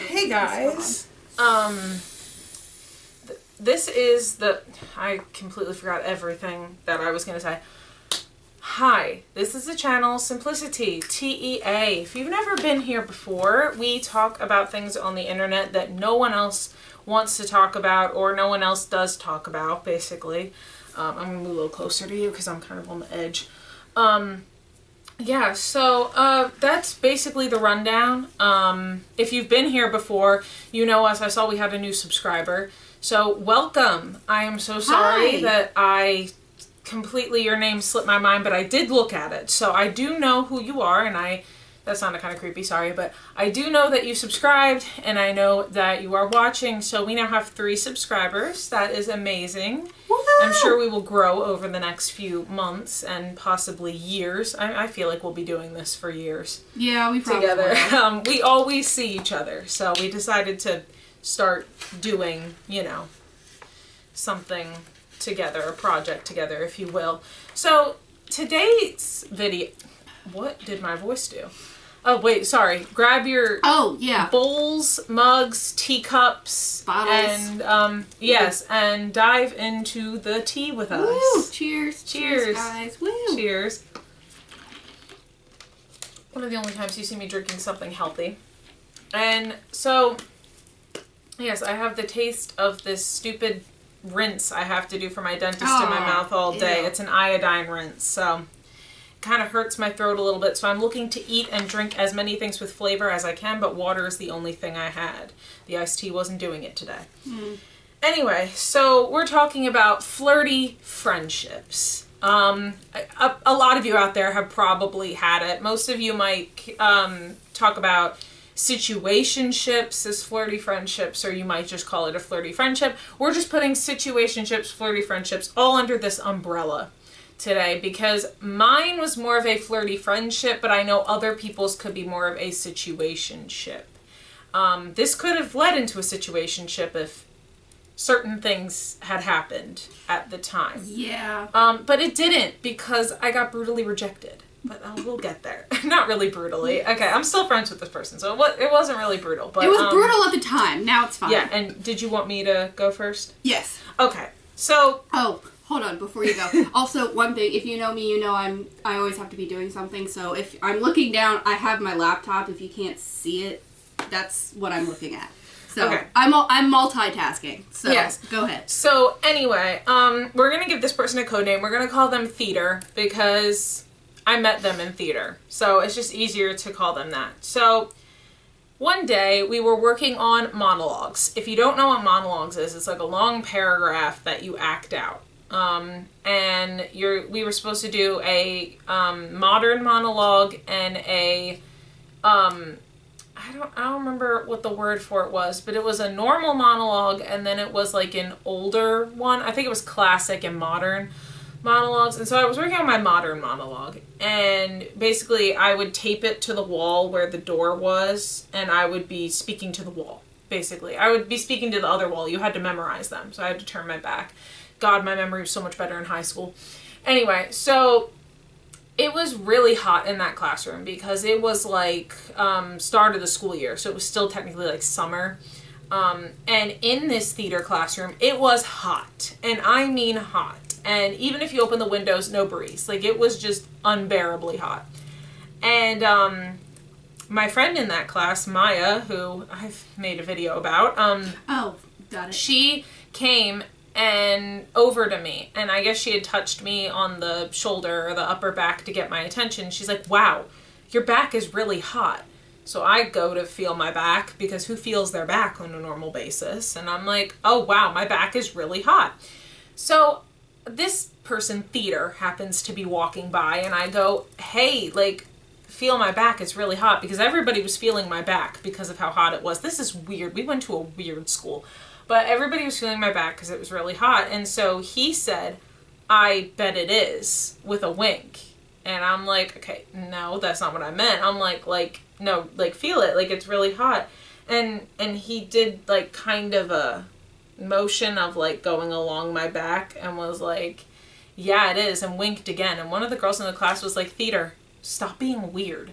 Hey guys. This is the... I completely forgot everything that I was going to say. Hi, this is the channel Simplicity, T-E-A. If you've never been here before, we talk about things on the internet that no one else wants to talk about or no one else does talk about, basically. I'm going to move a little closer to you because I'm kind of on the edge. Yeah, so that's basically the rundown. If you've been here before, you know us. I saw we had a new subscriber. So welcome. I am so sorry that I completely, your name slipped my mind, but I did look at it. So I do know who you are, and that sounded kind of creepy, sorry, but I do know that you subscribed, and I know that you are watching. So we now have 3 subscribers. That is amazing. Woohoo! I'm sure we will grow over the next few months and possibly years. I feel like we'll be doing this for years. Yeah, we probably together. will. We always see each other, so we decided to start doing, you know, something together, a project together, if you will. So today's video, what did my voice do? Oh wait, sorry. Grab your bowls, mugs, teacups, bottles, and yes, and dive into the tea with us. Woo! Cheers! Cheers, guys! Woo! Cheers! One of the only times you see me drinking something healthy, and so yes, I have the taste of this stupid rinse I have to do for my dentist in my mouth all day. Ew. It's an iodine rinse, so it kind of hurts my throat a little bit. So I'm looking to eat and drink as many things with flavor as I can, but water is the only thing I had. The iced tea wasn't doing it today. Anyway, so we're talking about flirty friendships. A lot of you out there have probably had it. Most of you might talk about situationships as flirty friendships, or you might just call it a flirty friendship. We're just putting situationships, flirty friendships all under this umbrella today because mine was more of a flirty friendship, but I know other people's could be more of a situationship. This could have led into a situationship if certain things had happened at the time. Yeah. But it didn't because I got brutally rejected. But we'll get there. Not really brutally. Okay, I'm still friends with this person, so it wasn't really brutal. But it was brutal at the time. Now it's fine. Yeah, and did you want me to go first? Yes. Okay, so... Oh, hold on, before you go. Also, one thing, if you know me, you know I always have to be doing something, so if I'm looking down, I have my laptop. If you can't see it, that's what I'm looking at. So, okay. I'm multitasking, so yes. Go ahead. So, anyway, we're going to give this person a code name. We're going to call them Theater, because I met them in theater, so it's just easier to call them that. So one day we were working on monologues. If you don't know what monologues is, it's like a long paragraph that you act out. And we were supposed to do a modern monologue and a I don't remember what the word for it was, but it was a normal monologue and then it was like an older one. I think it was classic and modern monologues. And so I was working on my modern monologue, and basically I would tape it to the wall where the door was, and I would be speaking to the wall. Basically I would be speaking to the other wall. You had to memorize them, so I had to turn my back. God, my memory was so much better in high school. Anyway, so it was really hot in that classroom because it was like start of the school year, so it was still technically like summer. And in this theater classroom it was hot, and I mean hot. And even if you open the windows, no breeze. Like, it was just unbearably hot. And my friend in that class, Maya, who I've made a video about, oh, got it. She came and over to me, and I guess she had touched me on the shoulder or the upper back to get my attention. She's like, wow, your back is really hot. So I go to feel my back, because who feels their back on a normal basis? And I'm like, oh wow, my back is really hot. So this person, Theater, happens to be walking by, and I go, hey, like, feel my back, it's really hot, because everybody was feeling my back because of how hot it was. This is weird. We went to a weird school, but everybody was feeling my back because it was really hot. And so he said, I bet it is, with a wink. And I'm like, okay, no, that's not what I meant. I'm like, no, like, feel it, like, it's really hot. And he did, like, kind of a motion of like going along my back and was like, yeah, it is, and winked again. And one of the girls in the class was like, Theater, stop being weird.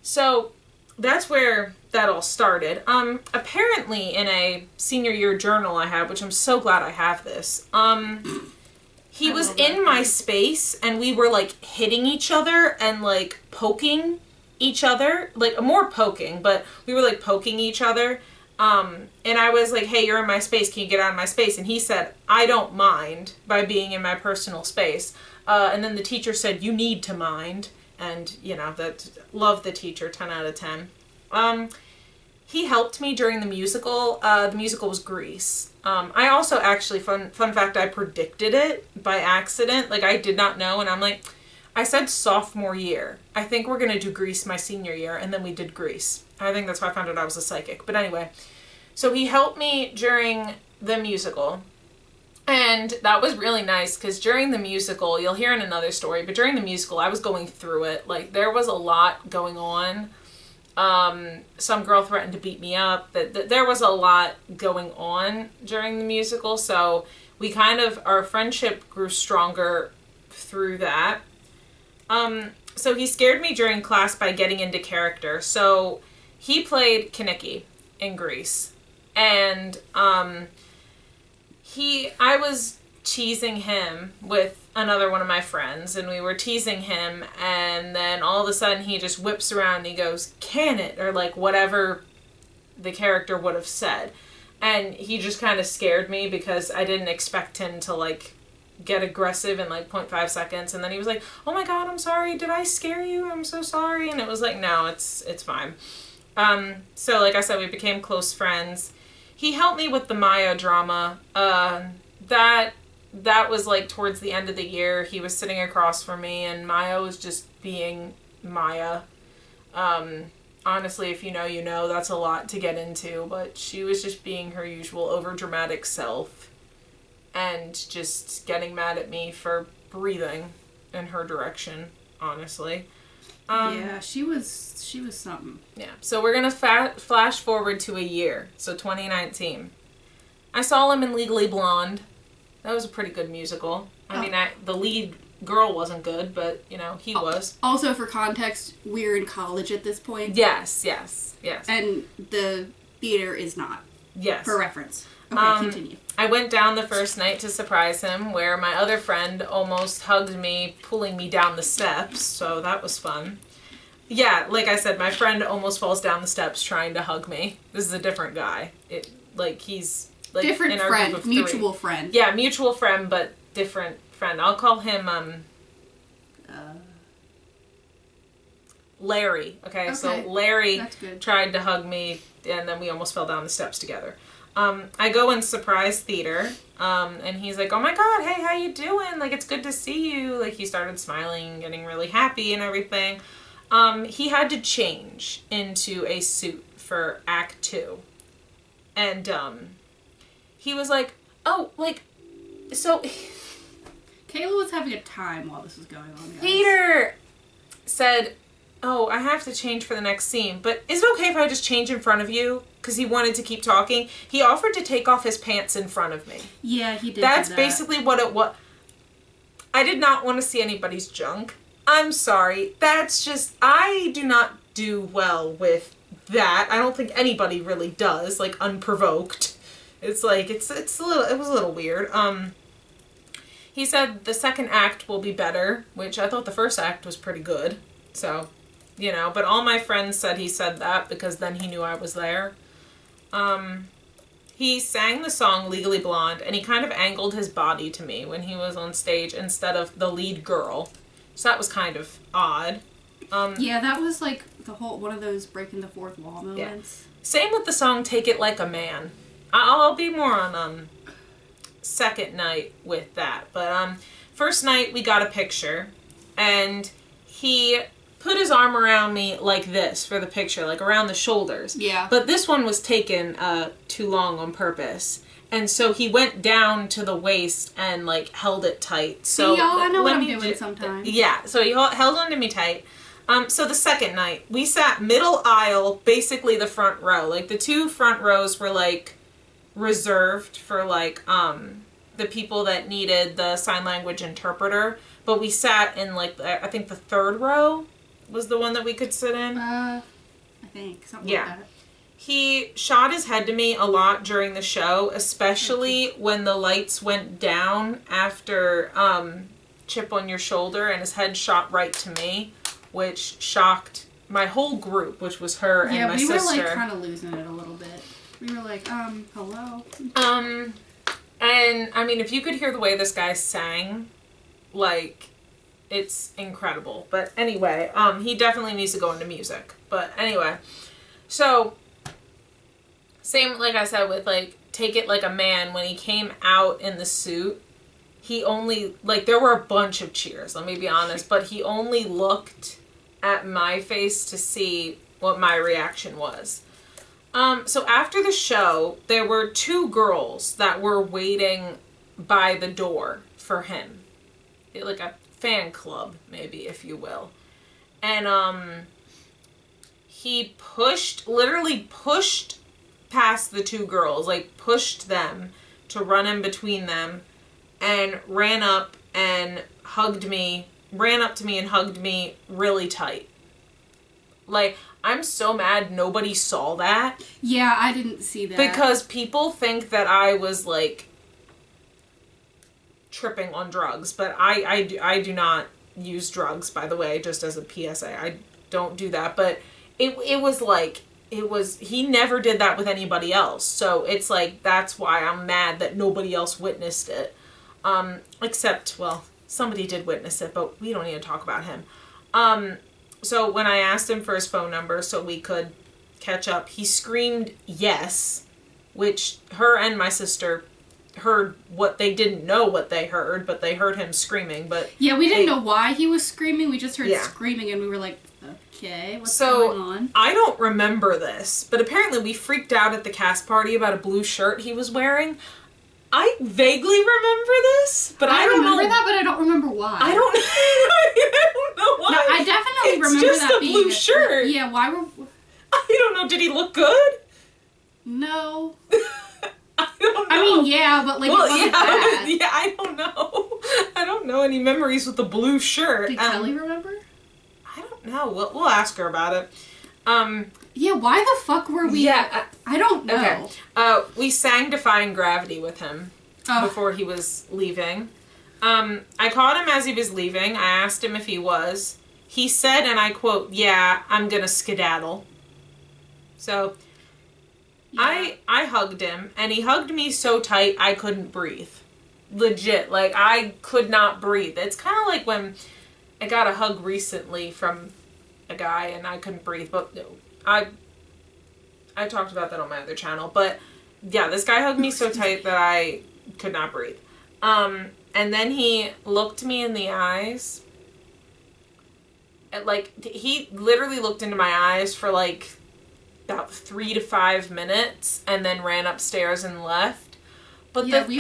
So that's where that all started. Apparently in a senior year journal I have, which I'm so glad I have this, he was in my space and we were like hitting each other and like poking each other, like more poking, but we were like poking each other. And I was like, hey, you're in my space. Can you get out of my space? And he said, I don't mind by being in my personal space. And then the teacher said, you need to mind. And, you know, that love the teacher, 10 out of 10. He helped me during the musical. The musical was Grease. I also actually, fun fact, I predicted it by accident. Like, I did not know. And I'm like, I said sophomore year. I think we're going to do Grease my senior year. And then we did Grease. I think that's how I found out I was a psychic. But anyway, so he helped me during the musical. And that was really nice because during the musical, you'll hear in another story, but during the musical, I was going through it. Like, there was a lot going on. Some girl threatened to beat me up. There was a lot going on during the musical. So we kind of, our friendship grew stronger through that. So he scared me during class by getting into character. So he played Kinnicky in Grease. And, I was teasing him with another one of my friends, and we were teasing him, and then all of a sudden he just whips around and he goes, can it? Or like whatever the character would have said. And he just kind of scared me because I didn't expect him to like get aggressive in like 0.5 seconds. And then he was like, oh my God, I'm sorry. Did I scare you? I'm so sorry. And it was like, no, it's fine. So like I said, we became close friends. He helped me with the Maya drama. That was like towards the end of the year. He was sitting across from me and Maya was just being Maya. Honestly, if you know, you know, that's a lot to get into, but she was just being her usual overdramatic self and just getting mad at me for breathing in her direction, honestly. Yeah, she was something. Yeah, so we're going to flash forward to a year, so 2019. I saw him in Legally Blonde. That was a pretty good musical. I mean, the lead girl wasn't good, but, you know, he was. Also, for context, we're in college at this point. Yes. And the theater is not. Yes. For reference. Okay, continue. I went down the first night to surprise him, where my other friend almost hugged me, pulling me down the steps, so that was fun. Yeah, like I said, my friend almost falls down the steps trying to hug me. This is a different guy. He's like different in our friend, group of mutual three. friend. Yeah, mutual friend, but different friend. I'll call him Larry. Okay, so Larry tried to hug me, and then we almost fell down the steps together. I go in surprise theater, and he's like, oh my God, hey, how you doing? Like, it's good to see you. Like, he started smiling, getting really happy and everything. He had to change into a suit for Act 2. And, he was like, oh, like, so... Kayla was having a time while this was going on, guys. Peter said, oh, I have to change for the next scene, but is it okay if I just change in front of you? Because he wanted to keep talking. He offered to take off his pants in front of me. Yeah, he did. That's basically what it was. I did not want to see anybody's junk. I'm sorry. That's just, I do not do well with that. I don't think anybody really does, like, unprovoked. It's like, it was a little weird. He said the second act will be better, which I thought the first act was pretty good. So, you know, but all my friends said he said that because then he knew I was there. He sang the song Legally Blonde, and he kind of angled his body to me when he was on stage instead of the lead girl. So that was kind of odd. Yeah, that was like the whole, one of those breaking the fourth wall moments. Yeah. Same with the song Take It Like a Man. I'll be more on, second night with that. But, first night we got a picture, and he put his arm around me like this for the picture, like around the shoulders. Yeah. But this one was taken too long on purpose. And so he went down to the waist and like held it tight. So y'all, I know what I'm doing sometimes. Yeah, so he held onto me tight. So the second night, we sat middle aisle, basically the front row. Like the two front rows were like reserved for like the people that needed the sign language interpreter. But we sat in like, I think the third row was the one that we could sit in. I I think. Something like that. He shot his head to me a lot during the show, especially when the lights went down after Chip on Your Shoulder, and his head shot right to me, which shocked my whole group, which was her and my sister. Yeah, we were, like, kind of losing it a little bit. We were like, hello? And, I mean, if you could hear the way this guy sang, like, it's incredible. But anyway, he definitely needs to go into music. But anyway, so, same, like I said, with, like, Take It Like a Man, when he came out in the suit, he only, like, there were a bunch of cheers, let me be honest, but he only looked at my face to see what my reaction was. So after the show, there were 2 girls that were waiting by the door for him. Like a fan club, maybe, if you will. And, he literally pushed past the 2 girls, like, pushed them to run in between them, and ran up to me and hugged me really tight. Like, I'm so mad nobody saw that. Yeah, I didn't see that. Because people think that I was, like, tripping on drugs. But I do not use drugs, by the way, just as a PSA. I don't do that. But it was like, he never did that with anybody else. So it's like, that's why I'm mad that nobody else witnessed it. Except, well, somebody did witness it, but we don't need to talk about him. So when I asked him for his phone number so we could catch up, he screamed yes, which her and my sister heard what they didn't know what they heard, but they heard him screaming. But yeah, we didn't know why he was screaming. We just heard screaming, and we were like, okay, what's going on? I don't remember this, but apparently we freaked out at the cast party about a blue shirt he was wearing. I vaguely remember this, but I don't know. I remember that, but I don't remember why. I don't know why. No, I definitely remember just that a blue shirt. Yeah, why were... I don't know. Did he look good? No. I don't know. I mean, yeah, but like, well, it wasn't bad. Yeah, I don't know. I don't know any memories with the blue shirt. Did Kelly remember? I don't know. We'll ask her about it. Yeah, why the fuck were we... Yeah. I don't know. Okay. We sang Defying Gravity with him before he was leaving. I caught him as he was leaving. I asked him if he was. He said, and I quote, "Yeah, I'm gonna skedaddle." So, yeah. I hugged him, and he hugged me so tight I couldn't breathe. Legit. Like, I could not breathe. It's kind of like when I got a hug recently from a guy and I couldn't breathe, but I talked about that on my other channel, but yeah, this guy hugged me so tight that I could not breathe. And then he looked me in the eyes. Like, he literally looked into my eyes for like about 3 to 5 minutes and then ran upstairs and left. But yeah, the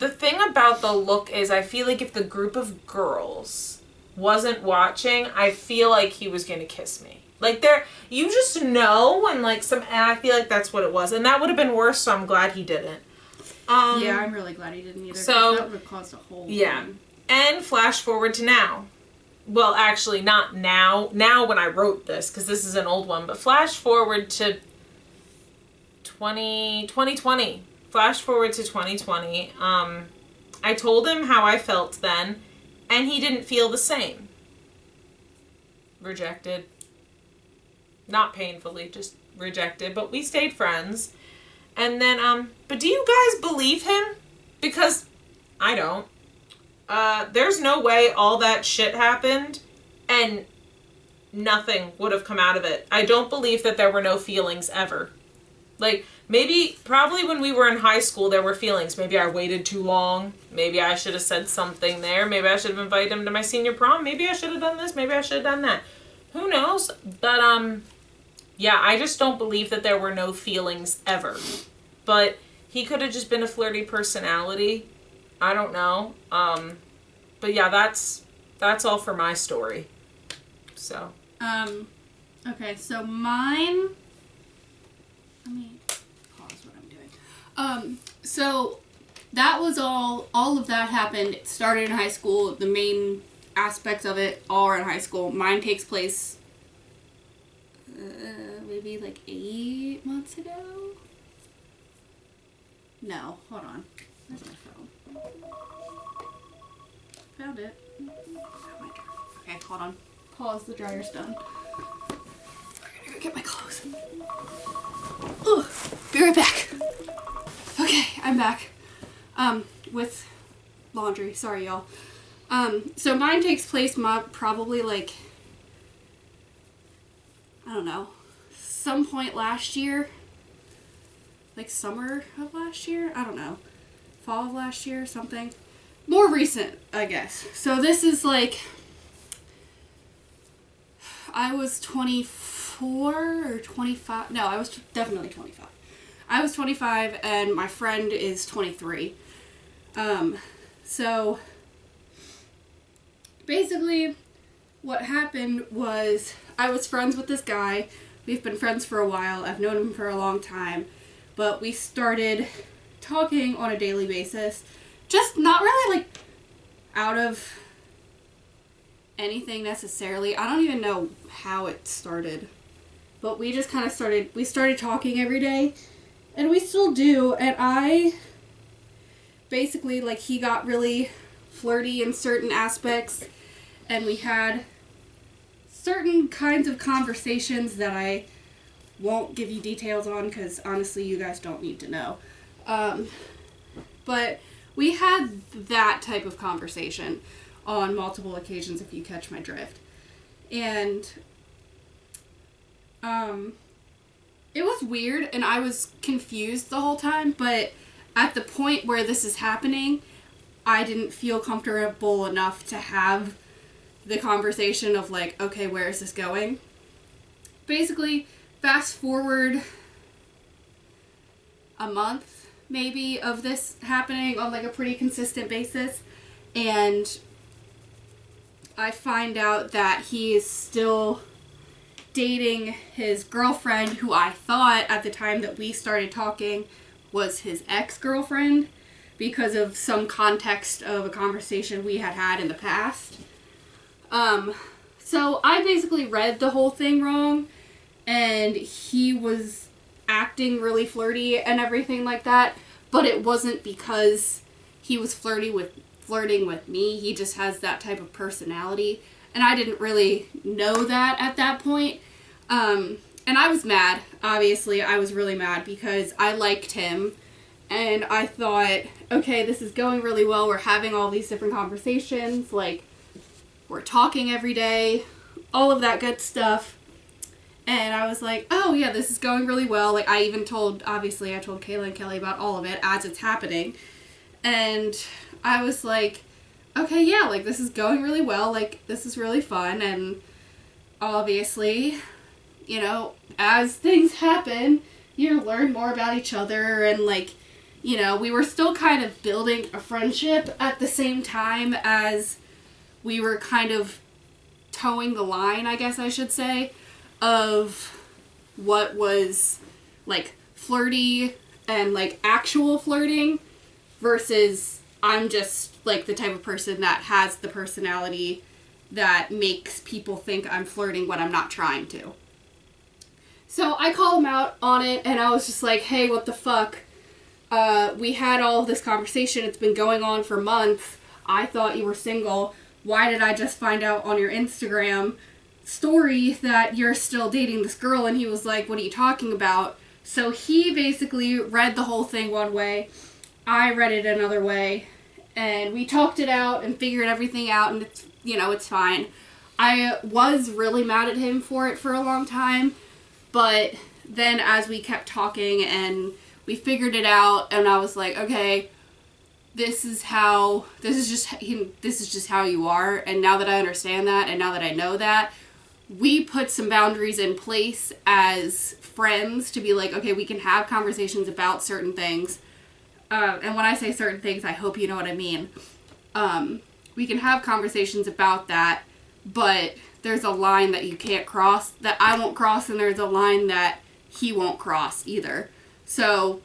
thing about the look is, I feel like if the group of girls wasn't watching, I feel like he was gonna kiss me. Like, you just know when, like, and I feel like that's what it was. And that would have been worse, so I'm glad he didn't. Yeah, I'm really glad he didn't either. So, that would have caused a whole thing. And flash forward to now. Well, actually, not now. Now when I wrote this, because this is an old one. But flash forward to 2020. Flash forward to 2020. I told him how I felt then, and he didn't feel the same. Rejected. Not painfully, just rejected. But we stayed friends. And then, but do you guys believe him? Because I don't. There's no way all that shit happened and nothing would have come out of it. I don't believe that there were no feelings ever. Like, probably when we were in high school, there were feelings. Maybe I waited too long. Maybe I should have said something there. Maybe I should have invited him to my senior prom. Maybe I should have done this. Maybe I should have done that. Who knows? But, yeah, I just don't believe that there were no feelings ever. But he could have just been a flirty personality. I don't know. But yeah, that's all for my story. So. Okay, so mine... Let me pause what I'm doing. So that was all of that happened. It started in high school. The main aspects of it all are in high school. Mine takes place maybe like 8 months ago. No, hold on. Where's my phone? Found it. Oh my God. Okay, hold on. Pause, the dryer's done. I'm gonna go get my clothes. Ugh, be right back. Okay, I'm back. With laundry. Sorry, y'all. So mine takes place probably like, I don't know, some point last year. Like summer of last year? I don't know. Fall of last year, something. More recent, I guess. So this is like, I was 24 or 25. No, I was definitely 25. I was 25 and my friend is 23. So basically what happened was I was friends with this guy. We've been friends for a while. I've known him for a long time. But we started talking on a daily basis. Just not really like out of anything necessarily. I don't even know how it started. But we just kind of we started talking every day. And we still do. And I basically, like, he got really flirty in certain aspects. And we had certain kinds of conversations that I won't give you details on because honestly you guys don't need to know. But we had that type of conversation on multiple occasions, if you catch my drift. And it was weird and I was confused the whole time, but at the point where this is happening, I didn't feel comfortable enough to have the conversation of like, okay, where is this going? Basically, fast forward a month, maybe, of this happening on, like, a pretty consistent basis, and I find out that he is still dating his girlfriend, who I thought at the time that we started talking was his ex-girlfriend, because of some context of a conversation we had had in the past. So I basically read the whole thing wrong, and he was acting really flirty and everything like that, but it wasn't because he was flirting with me. He just has that type of personality, and I didn't really know that at that point. And I was mad. Obviously, I was really mad because I liked him, and I thought, okay, this is going really well. We're having all these different conversations, like, we're talking every day, all of that good stuff. And I was like, oh yeah, this is going really well. Like, I told Kayla and Kelly about all of it as it's happening. And I was like, okay, yeah, like, this is going really well. Like, this is really fun. And obviously, you know, as things happen, you learn more about each other. And, like, you know, we were still kind of building a friendship at the same time as we were kind of towing the line, I guess I should say, of what was, like, flirty and, like, actual flirting versus I'm just, like, the type of person that has the personality that makes people think I'm flirting when I'm not trying to. So I called him out on it, and I was just like, hey, what the fuck? We had all of this conversation. It's been going on for months. I thought you were single. Why did I just find out on your Instagram story that you're still dating this girl? And he was like, what are you talking about? So he basically read the whole thing one way. I read it another way. And we talked it out and figured everything out, and it's, you know, it's fine. I was really mad at him for it for a long time, but then as we kept talking and we figured it out, and I was like, okay, this is just how you are. And now that I understand that, and now that I know that, we put some boundaries in place as friends to be like, okay, we can have conversations about certain things. And when I say certain things, I hope you know what I mean. We can have conversations about that, but there's a line that you can't cross, that I won't cross, and there's a line that he won't cross either. So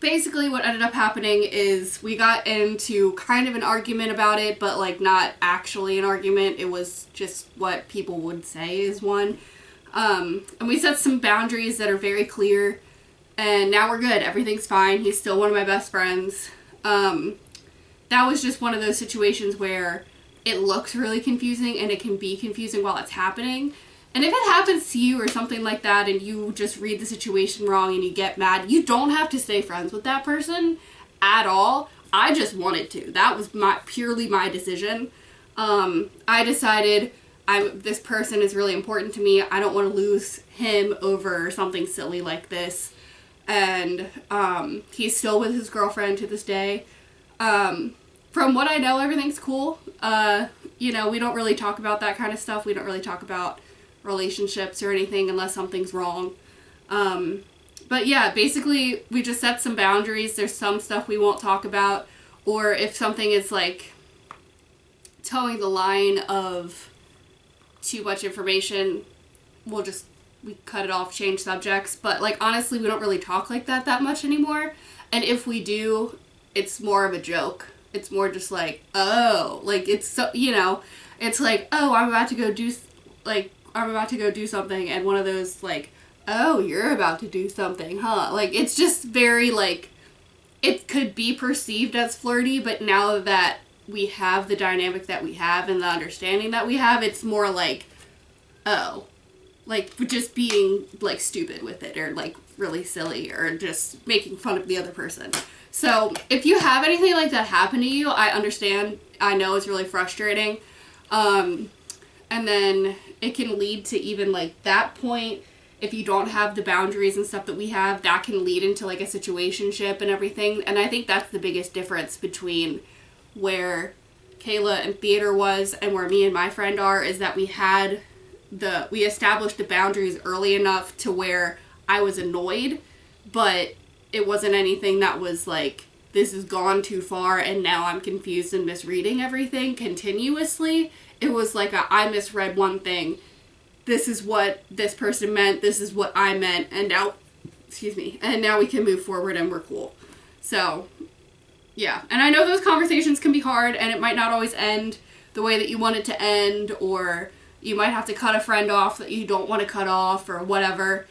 basically what ended up happening is we got into kind of an argument about it, but, like, not actually an argument. It was just what people would say is one. And we set some boundaries that are very clear, and now we're good. Everything's fine. He's still one of my best friends. That was just one of those situations where it looks really confusing, and it can be confusing while it's happening. And if it happens to you or something like that, and you just read the situation wrong and you get mad, you don't have to stay friends with that person at all. I just wanted to. That was purely my decision. I decided this person is really important to me. I don't want to lose him over something silly like this. And he's still with his girlfriend to this day. From what I know, everything's cool. You know, we don't really talk about that kind of stuff. We don't really talk about relationships or anything unless something's wrong. But yeah, basically we just set some boundaries. There's some stuff we won't talk about, or if something is like towing the line of too much information, we cut it off, change subjects. But like honestly, we don't really talk like that much anymore. And if we do, it's more of a joke. It's more just like, oh, like it's so, you know, it's like, oh, I'm about to go do something, and one of those like, oh, you're about to do something, huh? Like, it's just very, like, it could be perceived as flirty, but now that we have the dynamic that we have and the understanding that we have, it's more like, oh, like, just being, like, stupid with it, or, like, really silly, or just making fun of the other person. So, if you have anything like that happen to you, I understand. I know it's really frustrating. And then it can lead to even, like, that point. If you don't have the boundaries and stuff that we have, that can lead into, like, a situationship and everything. And I think that's the biggest difference between where Kayla and Theater was and where me and my friend are, is that we established the boundaries early enough to where I was annoyed, but it wasn't anything that was like, this has gone too far and now I'm confused and misreading everything continuously. It was like I misread one thing. This is what this person meant. This is what I meant. And now, and now we can move forward and we're cool. So, yeah. And I know those conversations can be hard, and it might not always end the way that you want it to end, or you might have to cut a friend off that you don't want to cut off, or whatever.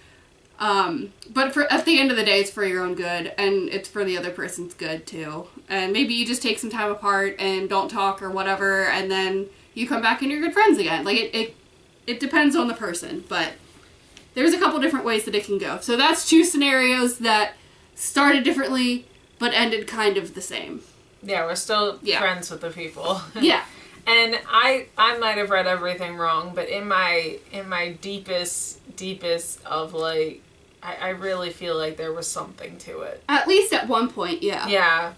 But at the end of the day, it's for your own good, and it's for the other person's good too. And maybe you just take some time apart and don't talk or whatever, and then you come back and you're good friends again. Like, it depends on the person, but there's a couple different ways that it can go. So that's two scenarios that started differently, but ended kind of the same. Yeah, we're still friends with the people. Yeah. And I might have read everything wrong, but in my deepest of, like, I really feel like there was something to it. At least at one point, yeah. Yeah.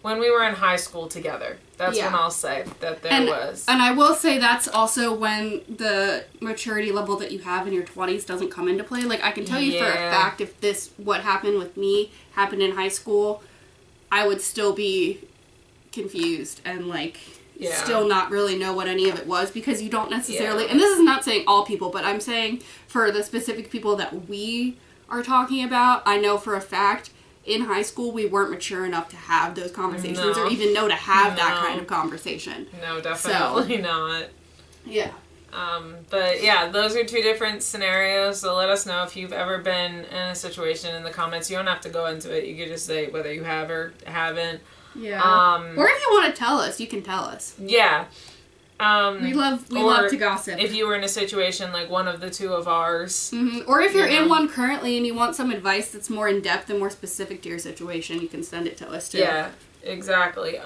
When we were in high school together. That's when I'll say that there was. And I will say that's also when the maturity level that you have in your 20s doesn't come into play. Like, I can tell you for a fact, if what happened with me happened in high school, I would still be confused and, like, still not really know what any of it was, because you don't necessarily, and this is not saying all people, but I'm saying for the specific people that we are talking about, I know for a fact in high school we weren't mature enough to have those conversations or even know to have that kind of conversation. No, definitely not. Yeah. But yeah, those are two different scenarios, so let us know if you've ever been in a situation in the comments. You don't have to go into it, you could just say whether you have or haven't. Yeah. Or if you want to tell us, you can tell us. Yeah. We love to gossip. If you were in a situation like one of the two of ours. Mm-hmm. Or if you're in one currently and you want some advice that's more in depth and more specific to your situation, you can send it to us too. Yeah, exactly.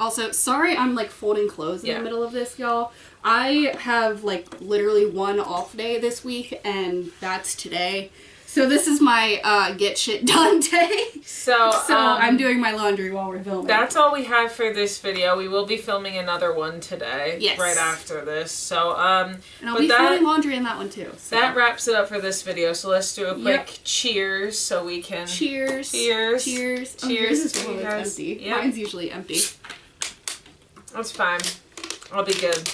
Also, sorry I'm like folding clothes in the middle of this, y'all. I have like literally one off day this week, and that's today. So this is my get shit done day. So I'm doing my laundry while we're filming. That's all we have for this video. We will be filming another one today. Yes. Right after this. So and I'll be filming laundry in that one too. So. That wraps it up for this video. So let's do a quick cheers so we can Cheers. Cheers. Cheers. Cheers. Cheers to you guys. Empty. Yep. Mine's usually empty. That's fine. I'll be good.